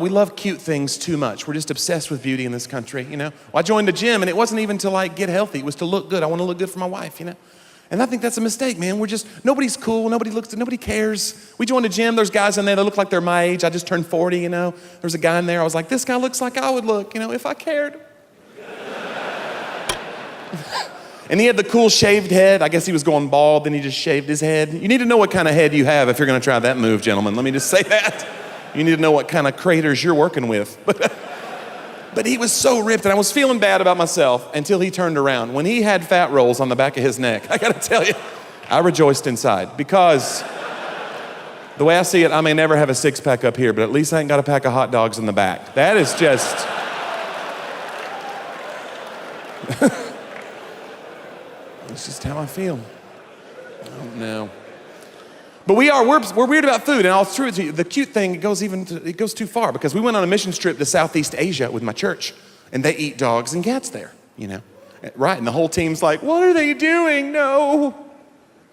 We love cute things too much. We're just obsessed with beauty in this country, you know? Well, I joined the gym, and it wasn't even to like get healthy. It was to look good. I want to look good for my wife, you know? And I think that's a mistake, man. Nobody's cool. Nobody cares. We joined a gym. There's guys in there that look like they're my age. I just turned 40, you know? There's a guy in there. I was like, this guy looks like I would look, you know, if I cared. And he had the cool shaved head. I guess he was going bald, then he just shaved his head. You need to know what kind of head you have if you're going to try that move, gentlemen. Let me just say that. You need to know what kind of craters you're working with. But he was so ripped, and I was feeling bad about myself until he turned around. When he had fat rolls on the back of his neck, I gotta tell you, I rejoiced inside, because the way I see it, I may never have a six-pack up here, but at least I ain't got a pack of hot dogs in the back. That is just... It's just how I feel. I don't know. But we're weird about food, and I'll true to you, the cute thing, it goes too far, because we went on a mission trip to Southeast Asia with my church, and they eat dogs and cats there, you know? Right, and the whole team's like, what are they doing? No,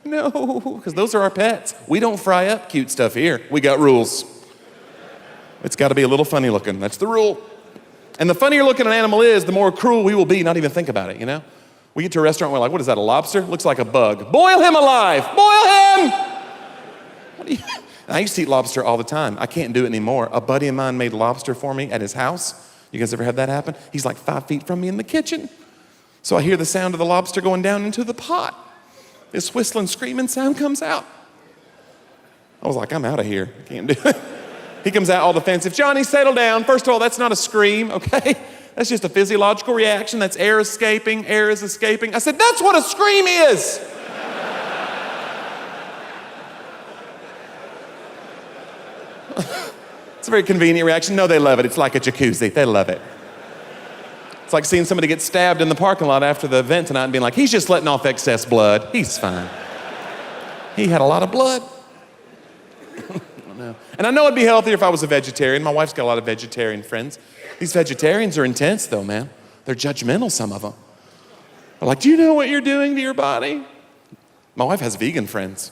because those are our pets. We don't fry up cute stuff here. We got rules. It's gotta be a little funny looking, that's the rule. And the funnier looking an animal is, the more cruel we will be, not even think about it, you know? We get to a restaurant, we're like, what is that, a lobster? Looks like a bug. Boil him alive, boil him! I used to eat lobster all the time. I can't do it anymore. A buddy of mine made lobster for me at his house. You guys ever had that happen? He's like 5 feet from me in the kitchen. So I hear the sound of the lobster going down into the pot. This whistling, screaming sound comes out. I was like, I'm out of here. I can't do it. He comes out all defensive. Johnny, settle down. First of all, that's not a scream, okay? That's just a physiological reaction. That's air escaping. Air is escaping. I said, that's what a scream is. It's a very convenient reaction. No, they love it. It's like a jacuzzi. They love it. It's like seeing somebody get stabbed in the parking lot after the event tonight and being like, he's just letting off excess blood. He's fine. He had a lot of blood. And I know it'd be healthier if I was a vegetarian. My wife's got a lot of vegetarian friends. These vegetarians are intense though, man. They're judgmental, some of them. They're like, do you know what you're doing to your body? My wife has vegan friends,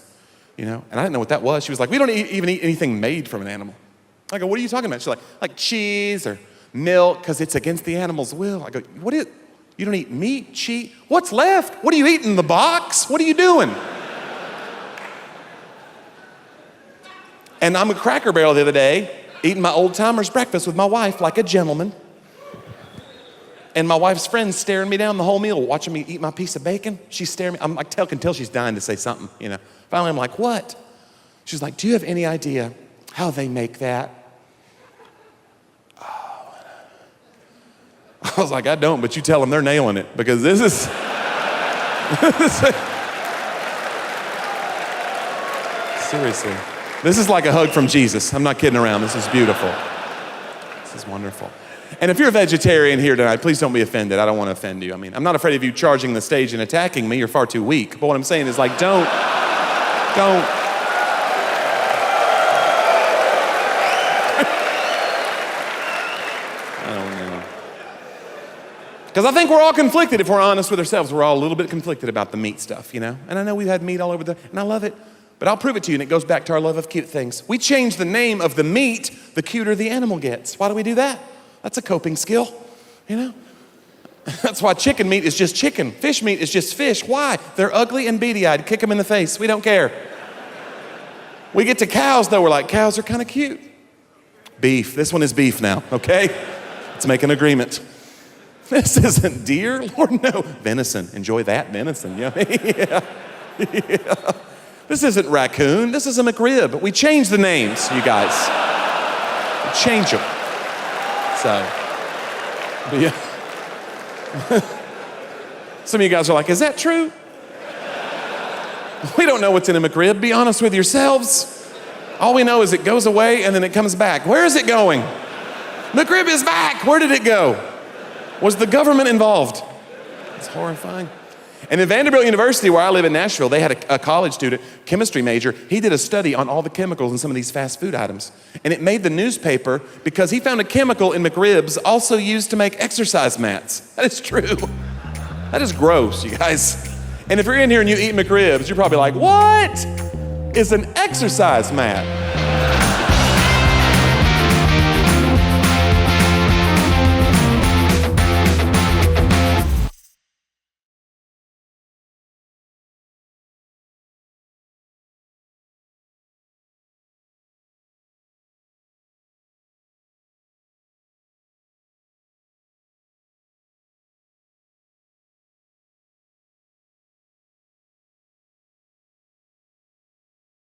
you know, and I didn't know what that was. She was like, we don't even eat anything made from an animal. I go, what are you talking about? She's like cheese or milk, because it's against the animal's will. I go, you don't eat meat, cheese? What's left? What are you eating in the box? What are you doing? And I'm a Cracker Barrel the other day, eating my old timer's breakfast with my wife like a gentleman. And my wife's friend's staring me down the whole meal, watching me eat my piece of bacon. She's staring me, I can tell she's dying to say something, you know. Finally, I'm like, what? She's like, do you have any idea how they make that? Oh. I was like, I don't, but you tell them they're nailing it, because this is, seriously, this is like a hug from Jesus. I'm not kidding around. This is beautiful. This is wonderful. And if you're a vegetarian here tonight, please don't be offended. I don't want to offend you. I mean, I'm not afraid of you charging the stage and attacking me. You're far too weak. But what I'm saying is, like, don't. Because I think we're all conflicted, if we're honest with ourselves. We're all a little bit conflicted about the meat stuff, you know? And I know we've had meat all over and I love it. But I'll prove it to you, and it goes back to our love of cute things. We change the name of the meat, the cuter the animal gets. Why do we do that? That's a coping skill, you know? That's why chicken meat is just chicken. Fish meat is just fish. Why? They're ugly and beady-eyed. Kick them in the face. We don't care. We get to cows, though. We're like, cows are kind of cute. Beef. This one is beef now, okay? Let's make an agreement. This isn't deer, Lord, no. Venison, enjoy that venison, yeah. Yeah. This isn't raccoon, this is a McRib. We change the names, you guys. We change them. So, yeah. Some of you guys are like, is that true? We don't know what's in a McRib, be honest with yourselves. All we know is it goes away and then it comes back. Where is it going? McRib is back, where did it go? Was the government involved? It's horrifying. And at Vanderbilt University, where I live in Nashville, they had a college student, chemistry major. He did a study on all the chemicals in some of these fast food items. And it made the newspaper because he found a chemical in McRibs also used to make exercise mats. That is true. That is gross, you guys. And if you're in here and you eat McRibs, you're probably like, what is an exercise mat?